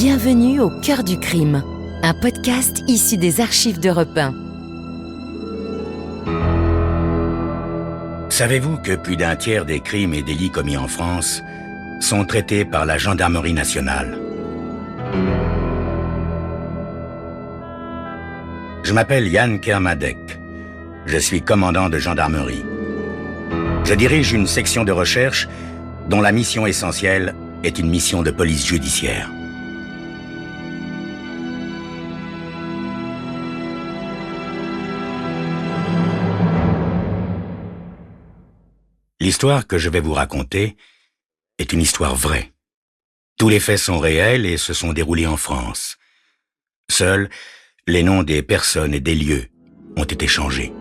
Bienvenue au cœur du crime, un podcast issu des archives d'Europe 1. Savez-vous que plus d'un tiers des crimes et délits commis en France sont traités par la gendarmerie nationale? Je m'appelle Yann Kermadec. Je suis commandant de gendarmerie. Je dirige une section de recherche dont la mission essentielle est une mission de police judiciaire. L'histoire que je vais vous raconter est une histoire vraie. Tous les faits sont réels et se sont déroulés en France. Seuls, les noms des personnes et des lieux ont été changés.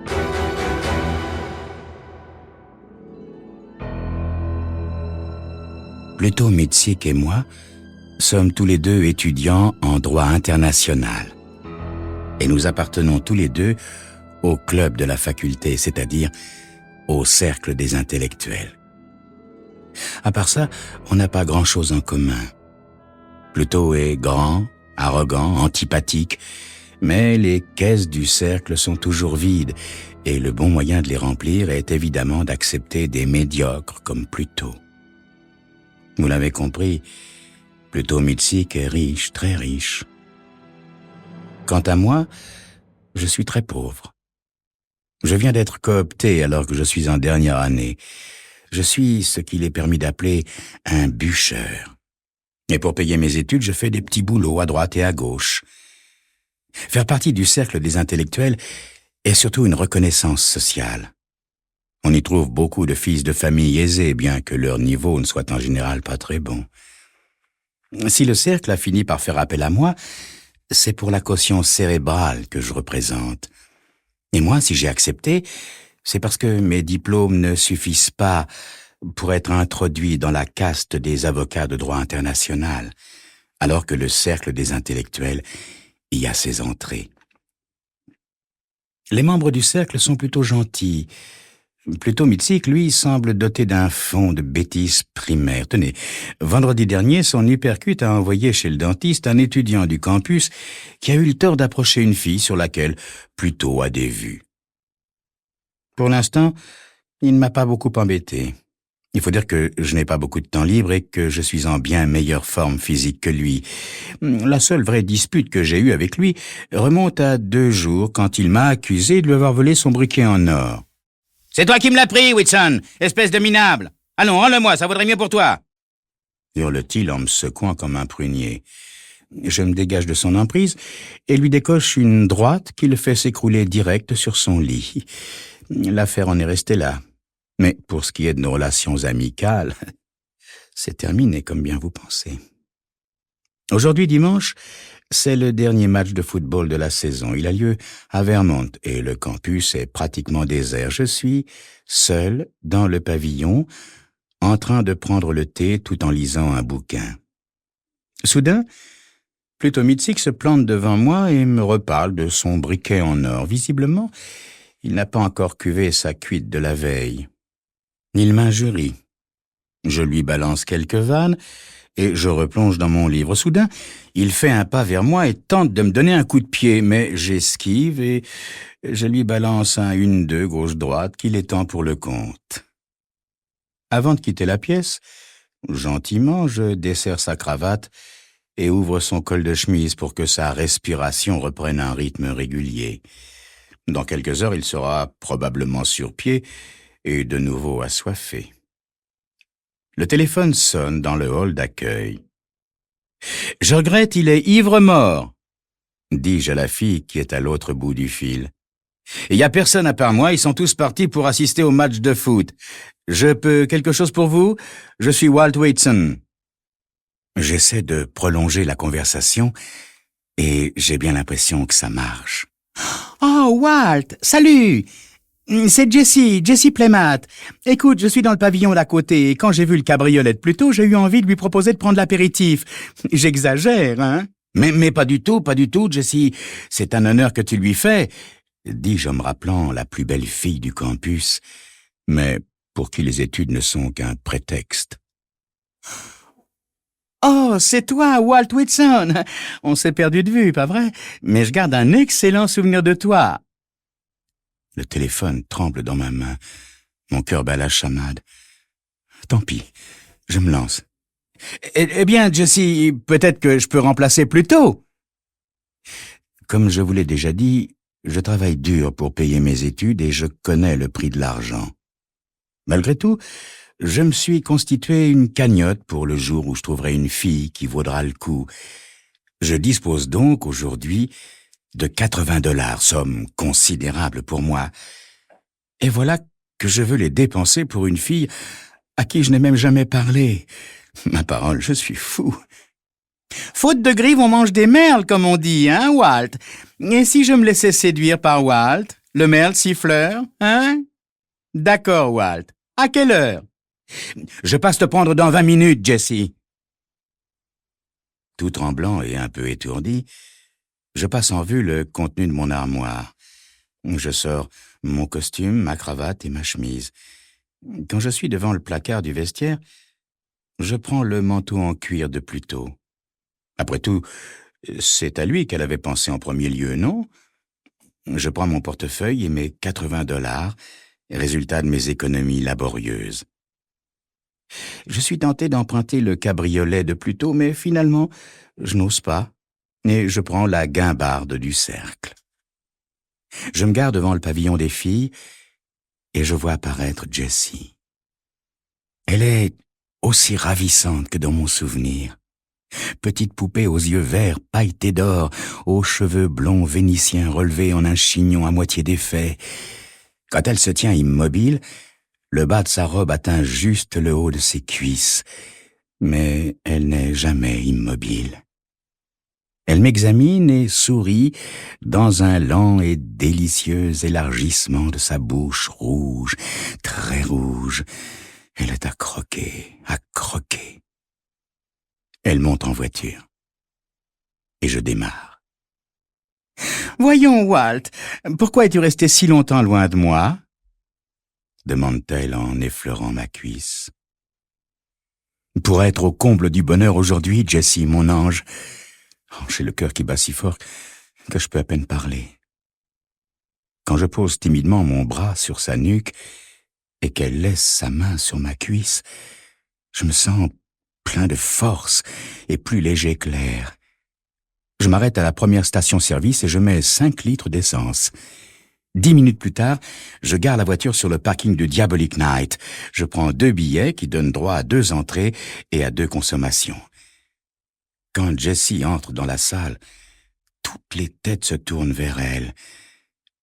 Pluto Mitsik et moi sommes tous les deux étudiants en droit international. Et nous appartenons tous les deux au club de la faculté, c'est-à-dire au cercle des intellectuels. À part ça, on n'a pas grand-chose en commun. Pluto est grand, arrogant, antipathique, mais les caisses du cercle sont toujours vides, et le bon moyen de les remplir est évidemment d'accepter des médiocres comme Pluto. Vous l'avez compris, Pluto Mitsik est riche, très riche. Quant à moi, je suis très pauvre. Je viens d'être coopté alors que je suis en dernière année. Je suis ce qu'il est permis d'appeler un bûcheur. Et pour payer mes études, je fais des petits boulots à droite et à gauche. Faire partie du cercle des intellectuels est surtout une reconnaissance sociale. On y trouve beaucoup de fils de famille aisés, bien que leur niveau ne soit en général pas très bon. Si le cercle a fini par faire appel à moi, c'est pour la caution cérébrale que je représente. Et moi, si j'ai accepté, c'est parce que mes diplômes ne suffisent pas pour être introduit dans la caste des avocats de droit international, alors que le cercle des intellectuels y a ses entrées. Les membres du cercle sont plutôt gentils. Pluto Mitsik, lui, semble doté d'un fond de bêtises primaires. Tenez, vendredi dernier, son hypercute a envoyé chez le dentiste un étudiant du campus qui a eu le tort d'approcher une fille sur laquelle Pluto a des vues. Pour l'instant, il ne m'a pas beaucoup embêté. Il faut dire que je n'ai pas beaucoup de temps libre et que je suis en bien meilleure forme physique que lui. La seule vraie dispute que j'ai eue avec lui remonte à 2 jours quand il m'a accusé de lui avoir volé son briquet en or. « C'est toi qui me l'as pris, Whitson, espèce de minable. Allons, rends-le-moi, ça vaudrait mieux pour toi. » hurle-t-il en me secouant comme un prunier. Je me dégage de son emprise et lui décoche une droite qui le fait s'écrouler direct sur son lit. L'affaire en est restée là. Mais pour ce qui est de nos relations amicales, c'est terminé comme bien vous pensez. Aujourd'hui, dimanche, c'est le dernier match de football de la saison. Il a lieu à Vermont et le campus est pratiquement désert. Je suis seul dans le pavillon, en train de prendre le thé tout en lisant un bouquin. Soudain, Pluto Mitsik se plante devant moi et me reparle de son briquet en or. Visiblement, il n'a pas encore cuvé sa cuite de la veille. Il m'injurie. Je lui balance quelques vannes et je replonge dans mon livre. Soudain, il fait un pas vers moi et tente de me donner un coup de pied, mais j'esquive et je lui balance un 1-2 gauche-droite qu'il étend pour le compte. Avant de quitter la pièce, gentiment, je desserre sa cravate et ouvre son col de chemise pour que sa respiration reprenne un rythme régulier. Dans quelques heures, il sera probablement sur pied et de nouveau assoiffé. Le téléphone sonne dans le hall d'accueil. « Je regrette, il est ivre-mort », dis-je à la fille qui est à l'autre bout du fil. « Il n'y a personne à part moi, ils sont tous partis pour assister au match de foot. Je peux quelque chose pour vous? Je suis Walt Whitson. » J'essaie de prolonger la conversation et j'ai bien l'impression que ça marche. « Oh, Walt, salut! C'est Jessie Playmat. Écoute, je suis dans le pavillon d'à côté et quand j'ai vu le cabriolet de Pluto, j'ai eu envie de lui proposer de prendre l'apéritif. J'exagère, hein? Mais pas du tout, Jessie. C'est un honneur que tu lui fais, dis-je en me rappelant la plus belle fille du campus, mais pour qui les études ne sont qu'un prétexte. Oh, c'est toi, Walt Whitson. On s'est perdu de vue, pas vrai? Mais je garde un excellent souvenir de toi. Le téléphone tremble dans ma main. Mon cœur bat la chamade. Tant pis, je me lance. Eh bien, Jessie, peut-être que je peux remplacer plus tôt. Comme je vous l'ai déjà dit, je travaille dur pour payer mes études et je connais le prix de l'argent. Malgré tout, je me suis constitué une cagnotte pour le jour où je trouverai une fille qui vaudra le coup. Je dispose donc aujourd'hui de 80 $, somme considérable pour moi. Et voilà que je veux les dépenser pour une fille à qui je n'ai même jamais parlé. Ma parole, je suis fou. Faute de grive, on mange des merles, comme on dit, hein, Walt? Et si je me laissais séduire par Walt, le merle siffleur, hein? D'accord, Walt. À quelle heure? Je passe te prendre dans 20 minutes, Jessie. Tout tremblant et un peu étourdi, je passe en vue le contenu de mon armoire. Je sors mon costume, ma cravate et ma chemise. Quand je suis devant le placard du vestiaire, je prends le manteau en cuir de plus tôt. Après tout, c'est à lui qu'elle avait pensé en premier lieu, non? Je prends mon portefeuille et mes 80 $, résultat de mes économies laborieuses. Je suis tenté d'emprunter le cabriolet de plus tôt, mais finalement, je n'ose pas, et je prends la guimbarde du cercle. Je me gare devant le pavillon des filles, et je vois apparaître Jessie. Elle est aussi ravissante que dans mon souvenir. Petite poupée aux yeux verts pailletés d'or, aux cheveux blonds vénitiens relevés en un chignon à moitié défait. Quand elle se tient immobile, le bas de sa robe atteint juste le haut de ses cuisses, mais elle n'est jamais immobile. Elle m'examine et sourit dans un lent et délicieux élargissement de sa bouche rouge, très rouge. Elle est à croquer, à croquer. Elle monte en voiture. Et je démarre. « Voyons, Walt, pourquoi es-tu resté si longtemps loin de moi ?» demande-t-elle en effleurant ma cuisse. « Pour être au comble du bonheur aujourd'hui, Jessie, mon ange. Oh, j'ai le cœur qui bat si fort que je peux à peine parler. » Quand je pose timidement mon bras sur sa nuque et qu'elle laisse sa main sur ma cuisse, je me sens plein de force et plus léger que l'air. Je m'arrête à la première station-service et je mets 5 litres d'essence. 10 minutes plus tard, je gare la voiture sur le parking de Diabolic Night. Je prends 2 billets qui donnent droit à 2 entrées et à 2 consommations. Quand Jessie entre dans la salle, toutes les têtes se tournent vers elle.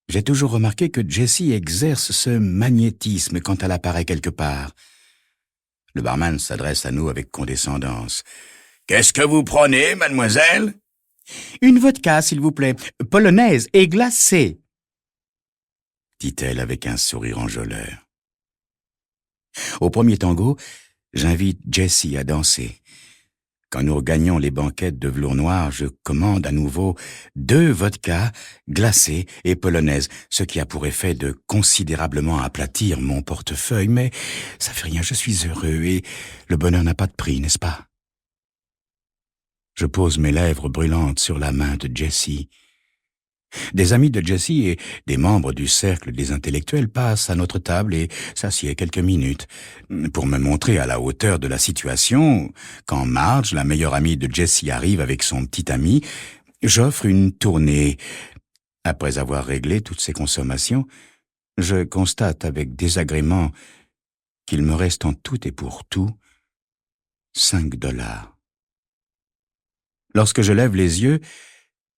J'ai toujours remarqué que Jessie exerce ce magnétisme quand elle apparaît quelque part. Le barman s'adresse à nous avec condescendance. « Qu'est-ce que vous prenez, mademoiselle ?»« Une vodka, s'il vous plaît, polonaise et glacée. » dit-elle avec un sourire enjôleur. Au premier tango, j'invite Jessie à danser. Quand nous regagnons les banquettes de velours noir, je commande à nouveau 2 vodkas glacées et polonaises, ce qui a pour effet de considérablement aplatir mon portefeuille, mais ça fait rien, je suis heureux et le bonheur n'a pas de prix, n'est-ce pas? Je pose mes lèvres brûlantes sur la main de Jessie. Des amis de Jessie et des membres du cercle des intellectuels passent à notre table et s'assiedent quelques minutes. Pour me montrer à la hauteur de la situation, quand Marge, la meilleure amie de Jessie, arrive avec son petit ami, j'offre une tournée. Après avoir réglé toutes ses consommations, je constate avec désagrément qu'il me reste en tout et pour tout 5 $. Lorsque je lève les yeux,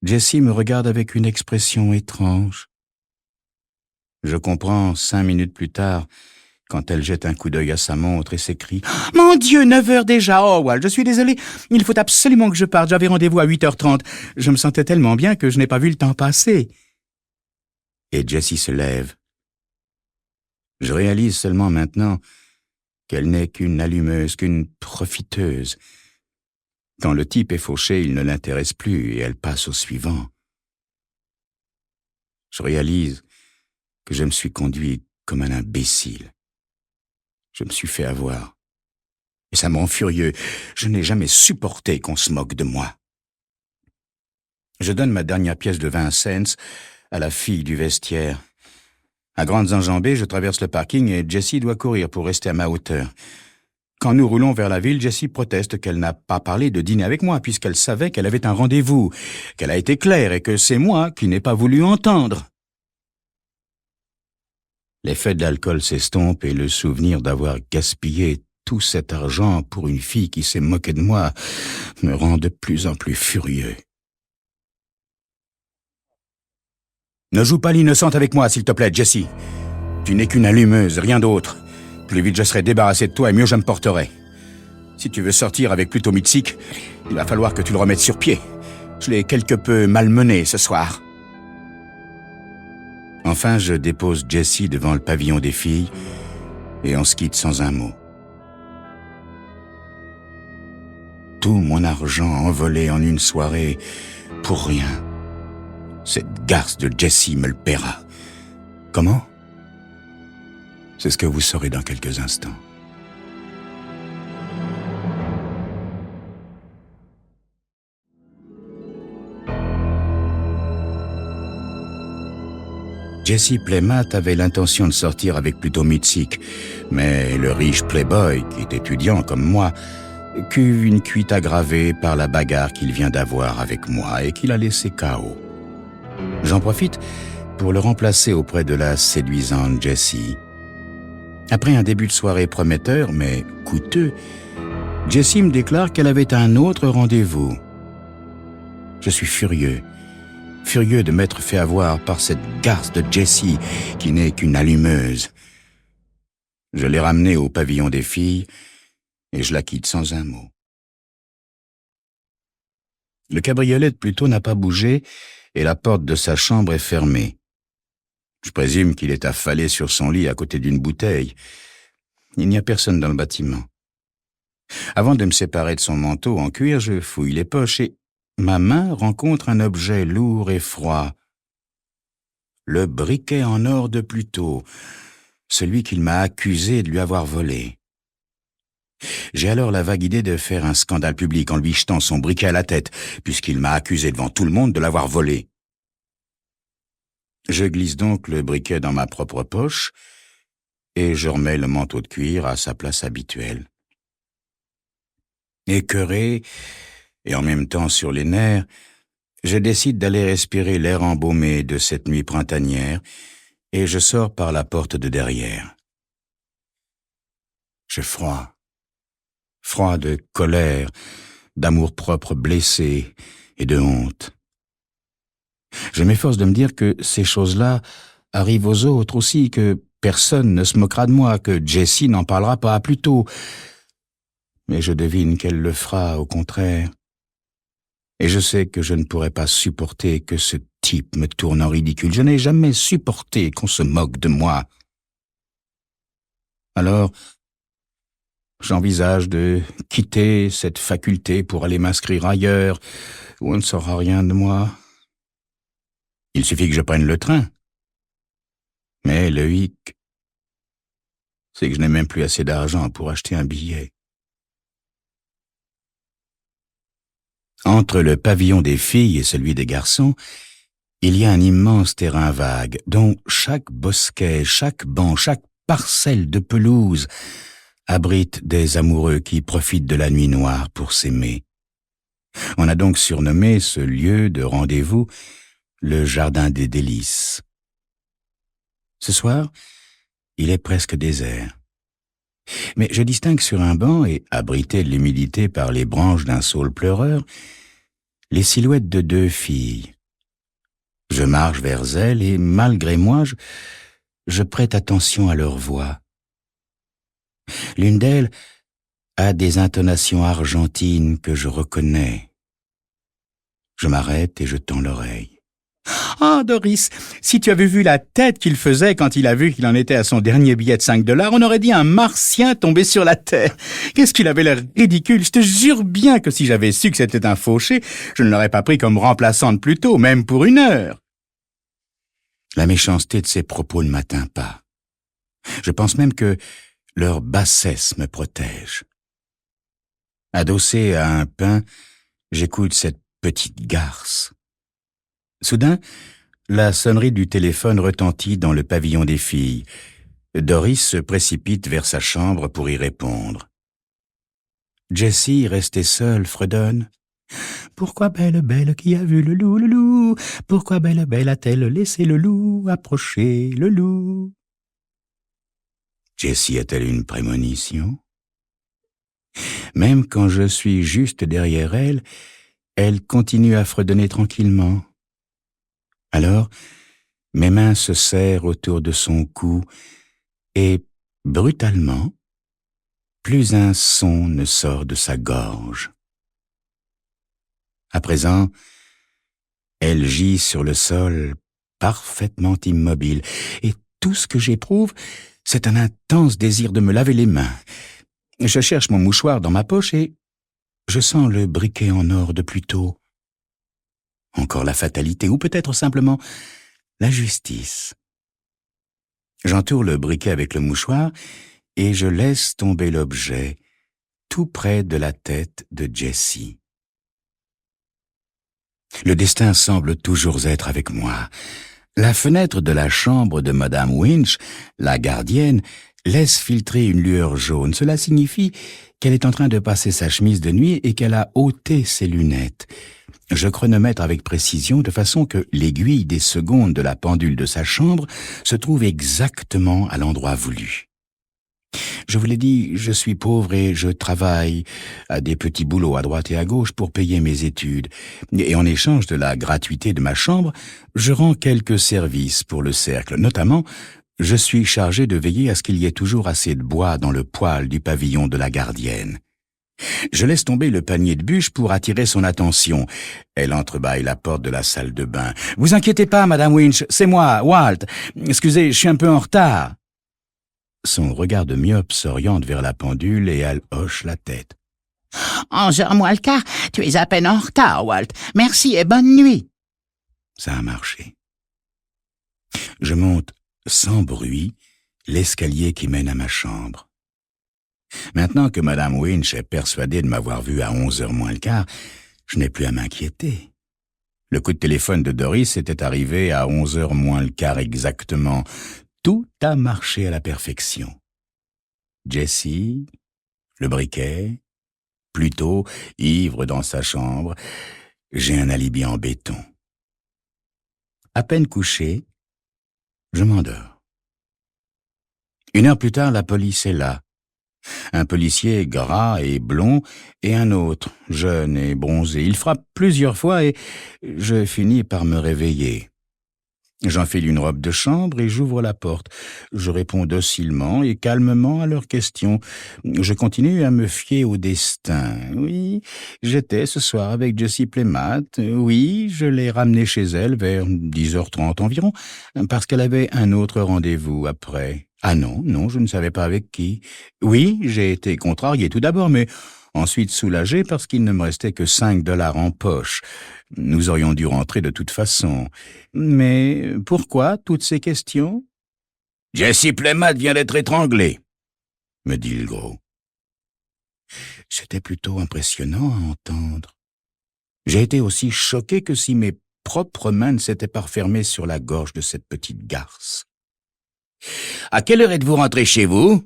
Jessie me regarde avec une expression étrange. Je comprends 5 minutes plus tard, quand elle jette un coup d'œil à sa montre et s'écrie « Mon Dieu, 9 heures déjà! Oh, Walt, je suis désolé, il faut absolument que je parte, j'avais rendez-vous à 8h30. Je me sentais tellement bien que je n'ai pas vu le temps passer. » Et Jessie se lève. Je réalise seulement maintenant qu'elle n'est qu'une allumeuse, qu'une profiteuse. Quand le type est fauché, il ne l'intéresse plus et elle passe au suivant. Je réalise que je me suis conduit comme un imbécile. Je me suis fait avoir. Et ça me rend furieux. Je n'ai jamais supporté qu'on se moque de moi. Je donne ma dernière pièce de 20 cents à la fille du vestiaire. À grandes enjambées, je traverse le parking et Jessie doit courir pour rester à ma hauteur. Quand nous roulons vers la ville, Jessie proteste qu'elle n'a pas parlé de dîner avec moi puisqu'elle savait qu'elle avait un rendez-vous, qu'elle a été claire et que c'est moi qui n'ai pas voulu entendre. L'effet de l'alcool s'estompe et le souvenir d'avoir gaspillé tout cet argent pour une fille qui s'est moquée de moi me rend de plus en plus furieux. Ne joue pas l'innocente avec moi, s'il te plaît, Jessie. Tu n'es qu'une allumeuse, rien d'autre. Plus vite je serai débarrassé de toi et mieux je me porterai. Si tu veux sortir avec Pluto Mitsic, il va falloir que tu le remettes sur pied. Je l'ai quelque peu malmené ce soir. Enfin, je dépose Jessie devant le pavillon des filles et on se quitte sans un mot. Tout mon argent envolé en une soirée pour rien. Cette garce de Jessie me le paiera. Comment ? C'est ce que vous saurez dans quelques instants. Jessie Playmat avait l'intention de sortir avec Pluto Mitsic, mais le riche playboy, qui est étudiant comme moi, cuve une cuite aggravée par la bagarre qu'il vient d'avoir avec moi et qu'il a laissé KO. J'en profite pour le remplacer auprès de la séduisante Jessie. Après un début de soirée prometteur, mais coûteux, Jessie me déclare qu'elle avait un autre rendez-vous. Je suis furieux de m'être fait avoir par cette garce de Jessie qui n'est qu'une allumeuse. Je l'ai ramenée au pavillon des filles et je la quitte sans un mot. Le cabriolet de Pluto n'a pas bougé et la porte de sa chambre est fermée. Je présume qu'il est affalé sur son lit à côté d'une bouteille. Il n'y a personne dans le bâtiment. Avant de me séparer de son manteau en cuir, je fouille les poches et ma main rencontre un objet lourd et froid. Le briquet en or de Pluto, celui qu'il m'a accusé de lui avoir volé. J'ai alors la vague idée de faire un scandale public en lui jetant son briquet à la tête, puisqu'il m'a accusé devant tout le monde de l'avoir volé. Je glisse donc le briquet dans ma propre poche et je remets le manteau de cuir à sa place habituelle. Écœuré et en même temps sur les nerfs, je décide d'aller respirer l'air embaumé de cette nuit printanière et je sors par la porte de derrière. J'ai froid de colère, d'amour-propre blessé et de honte. Je m'efforce de me dire que ces choses-là arrivent aux autres aussi, que personne ne se moquera de moi, que Jessie n'en parlera pas plus tôt. Mais je devine qu'elle le fera, au contraire. Et je sais que je ne pourrai pas supporter que ce type me tourne en ridicule. Je n'ai jamais supporté qu'on se moque de moi. Alors, j'envisage de quitter cette faculté pour aller m'inscrire ailleurs, où on ne saura rien de moi. Il suffit que je prenne le train. Mais le hic, c'est que je n'ai même plus assez d'argent pour acheter un billet. Entre le pavillon des filles et celui des garçons, il y a un immense terrain vague, dont chaque bosquet, chaque banc, chaque parcelle de pelouse abrite des amoureux qui profitent de la nuit noire pour s'aimer. On a donc surnommé ce lieu de rendez-vous le jardin des délices. Ce soir, il est presque désert. Mais je distingue sur un banc et abrité de l'humidité par les branches d'un saule pleureur, les silhouettes de deux filles. Je marche vers elles et, malgré moi, je prête attention à leur voix. L'une d'elles a des intonations argentines que je reconnais. Je m'arrête et je tends l'oreille. « Ah, Doris, si tu avais vu la tête qu'il faisait quand il a vu qu'il en était à son dernier billet de $5, on aurait dit un martien tombé sur la terre. Qu'est-ce qu'il avait l'air ridicule. Je te jure bien que si j'avais su que c'était un fauché, je ne l'aurais pas pris comme remplaçante plus tôt, même pour 1 heure. » La méchanceté de ses propos ne m'atteint pas. Je pense même que leur bassesse me protège. Adossé à un pin, j'écoute cette petite garce. Soudain, la sonnerie du téléphone retentit dans le pavillon des filles. Doris se précipite vers sa chambre pour y répondre. Jessie, restée seule, fredonne. « Pourquoi belle, belle qui a vu le loup, pourquoi belle, belle a-t-elle laissé le loup approcher le loup ?» Jessie a-t-elle une prémonition? Même quand je suis juste derrière elle, elle continue à fredonner tranquillement. Alors, mes mains se serrent autour de son cou et, brutalement, plus un son ne sort de sa gorge. À présent, elle gît sur le sol, parfaitement immobile, et tout ce que j'éprouve, c'est un intense désir de me laver les mains. Je cherche mon mouchoir dans ma poche et je sens le briquet en or de plus tôt. Encore la fatalité, ou peut-être simplement la justice. J'entoure le briquet avec le mouchoir et je laisse tomber l'objet tout près de la tête de Jessie. Le destin semble toujours être avec moi. La fenêtre de la chambre de Madame Winch, la gardienne, laisse filtrer une lueur jaune. Cela signifie qu'elle est en train de passer sa chemise de nuit et qu'elle a ôté ses lunettes. Je chronomètre avec précision de façon que l'aiguille des secondes de la pendule de sa chambre se trouve exactement à l'endroit voulu. Je vous l'ai dit, je suis pauvre et je travaille à des petits boulots à droite et à gauche pour payer mes études. Et en échange de la gratuité de ma chambre, je rends quelques services pour le cercle. Notamment, je suis chargé de veiller à ce qu'il y ait toujours assez de bois dans le poêle du pavillon de la gardienne. Je laisse tomber le panier de bûches pour attirer son attention. Elle entrebâille la porte de la salle de bain. « Vous inquiétez pas, Madame Winch, c'est moi, Walt. Excusez, je suis un peu en retard. » Son regard de myope s'oriente vers la pendule et elle hoche la tête. « 11h moins le quart, tu es à peine en retard, Walt. Merci et bonne nuit. » Ça a marché. Je monte sans bruit l'escalier qui mène à ma chambre. Maintenant que Madame Winch est persuadée de m'avoir vu à 11h moins le quart, je n'ai plus à m'inquiéter. Le coup de téléphone de Doris était arrivé à 11h moins le quart exactement. Tout a marché à la perfection. Jessie, le briquet, plutôt ivre dans sa chambre, j'ai un alibi en béton. À peine couché, je m'endors. 1 heure plus tard, la police est là. Un policier gras et blond et un autre, jeune et bronzé. Il frappe plusieurs fois et je finis par me réveiller. J'enfile une robe de chambre et j'ouvre la porte. Je réponds docilement et calmement à leurs questions. Je continue à me fier au destin. Oui, j'étais ce soir avec Jessie Plemmat. Oui, je l'ai ramenée chez elle vers 10h30 environ, parce qu'elle avait un autre rendez-vous après. Ah non, je ne savais pas avec qui. Oui, j'ai été contrarié tout d'abord, mais ensuite soulagé parce qu'il ne me restait que 5$ en poche. Nous aurions dû rentrer de toute façon. Mais pourquoi toutes ces questions? « Jessie Plemmat vient d'être étranglée, » me dit le gros. C'était plutôt impressionnant à entendre. J'ai été aussi choqué que si mes propres mains ne s'étaient pas refermées sur la gorge de cette petite garce. « À quelle heure êtes-vous rentré chez vous ?»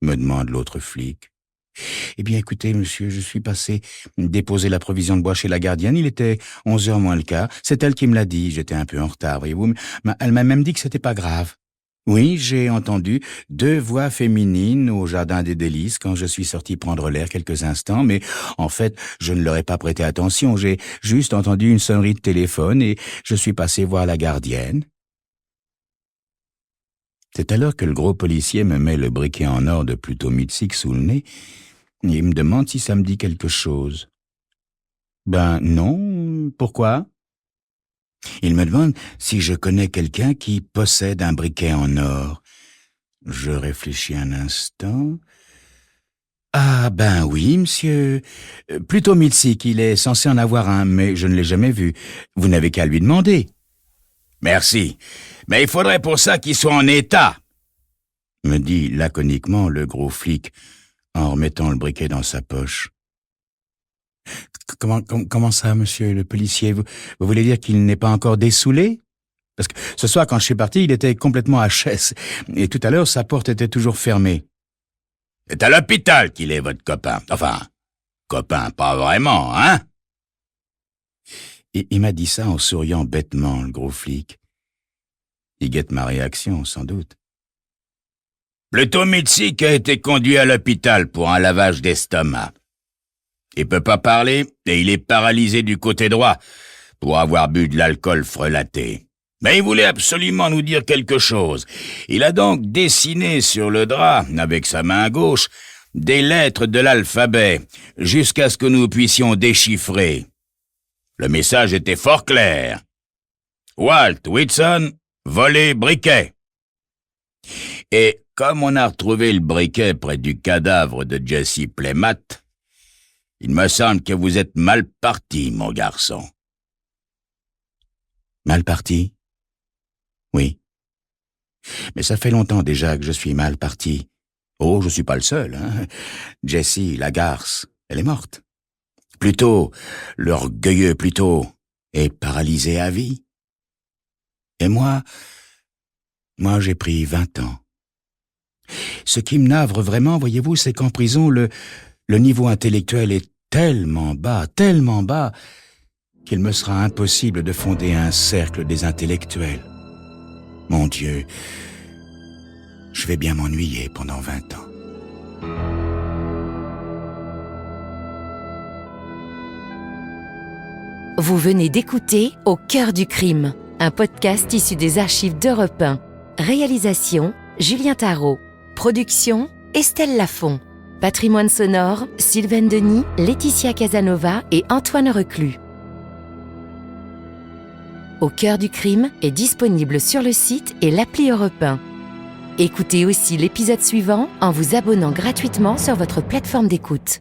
me demande l'autre flic. « Eh bien, écoutez, monsieur, je suis passé déposer la provision de bois chez la gardienne. Il était 11h moins le quart. C'est elle qui me l'a dit. J'étais un peu en retard, voyez-vous. Mais elle m'a même dit que c'était pas grave. Oui, j'ai entendu 2 voix féminines au jardin des délices quand je suis sorti prendre l'air quelques instants, mais en fait, je ne leur ai pas prêté attention. J'ai juste entendu une sonnerie de téléphone et je suis passé voir la gardienne. » C'est alors que le gros policier me met le briquet en or de Pluto Mitzig sous le nez et il me demande si ça me dit quelque chose. Ben non, pourquoi? Il me demande si je connais quelqu'un qui possède un briquet en or. Je réfléchis un instant. Ah ben oui, monsieur. Pluto Mitzig, il est censé en avoir un, mais je ne l'ai jamais vu. Vous n'avez qu'à lui demander. Merci, mais il faudrait pour ça qu'il soit en état, me dit laconiquement le gros flic en remettant le briquet dans sa poche. Comment ça, monsieur le policier? Vous voulez dire qu'il n'est pas encore dessoulé? Parce que ce soir, quand je suis parti, il était complètement HS. Et tout à l'heure, sa porte était toujours fermée. C'est à l'hôpital qu'il est, votre copain. Enfin, copain, pas vraiment, hein? Et il m'a dit ça en souriant bêtement, le gros flic. Il guette ma réaction, sans doute. Plutôt Mitzik a été conduit à l'hôpital pour un lavage d'estomac. Il peut pas parler et il est paralysé du côté droit pour avoir bu de l'alcool frelaté. Mais il voulait absolument nous dire quelque chose. Il a donc dessiné sur le drap, avec sa main gauche, des lettres de l'alphabet, jusqu'à ce que nous puissions déchiffrer. Le message était fort clair. Walt Whitson, volé briquet. Et comme on a retrouvé le briquet près du cadavre de Jesse Playmat, il me semble que vous êtes mal parti, mon garçon. Mal parti? Oui. Mais ça fait longtemps déjà que je suis mal parti. Oh, je suis pas le seul, hein. Jessie, la garce, elle est morte. Plutôt, l'orgueilleux plutôt, est paralysé à vie. Et moi, j'ai pris 20 ans. Ce qui me navre vraiment, voyez-vous, c'est qu'en prison, le niveau intellectuel est tellement bas, qu'il me sera impossible de fonder un cercle des intellectuels. Mon Dieu, je vais bien m'ennuyer pendant 20 ans. Vous venez d'écouter Au cœur du crime, un podcast issu des archives d'Europe 1. Réalisation, Julien Tarot. Production, Estelle Lafont. Patrimoine sonore, Sylvaine Denis, Laetitia Casanova et Antoine Reclus. Au cœur du crime est disponible sur le site et l'appli Europe 1. Écoutez aussi l'épisode suivant en vous abonnant gratuitement sur votre plateforme d'écoute.